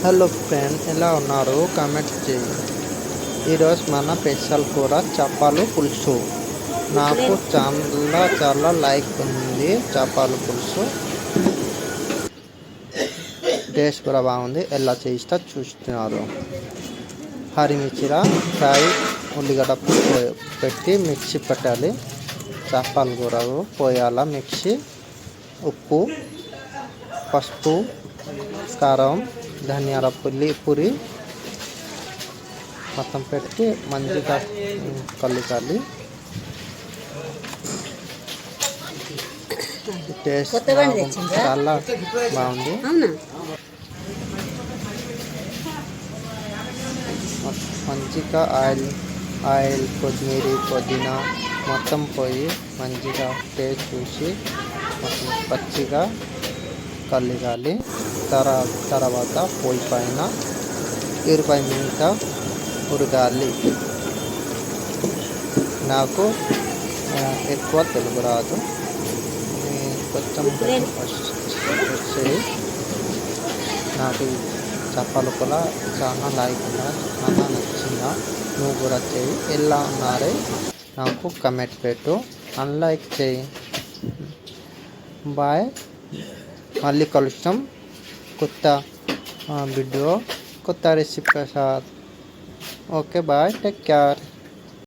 Hello friend, ఎలా ఉన్నారు? Comment చేయండి. ఈరోజు మన స్పెషల్ కూర చేపల పులుసు. నాకు చాలా లైక్ ఉంది చేపల పులుసు. టేస్ట్ కూడా బాగుంది. ఎలా చేస్తా చూస్తున్నారు. హరిమిర్చిల ఫ్రై, ఉల్లిగడ్డ పెట్టి మిక్సీ పెట్టాలి. చేపల కూర పోయాల మిక్సీ, ఉప్పు, పసుపు, కారం, ధనియాల పొడి మొత్తం పెట్టి మంచిగా కలుపుకోవాలి. టేస్ట్ చాలా బాగుంది. మంచిగా ఆయిల్ కొత్తిమీర, పుదీనా మొత్తం పోయి మంచిగా టేస్ట్ చూసి మొత్తం పచ్చిగా కలగాలి. తర్వాత పొయ్యి పైన 20 నిమిషాలు ఉడకాలి. నాకు ఎక్కువ తెలుగు రాదు, కొంచెం వచ్చేది. నాకు చేపలు కూడా చాలా లైక్ ఉన్నా, చాలా నచ్చిందా. నువ్వు కూడా చేయి. ఎలా ఉన్నారే నాకు కమెంట్ పెట్టు, అన్లైక్ చేయి. బాయ్, మళ్ళీ కలుస్తాం కొత్త వీడియో, కొత్త recipe. Okay bye, take care.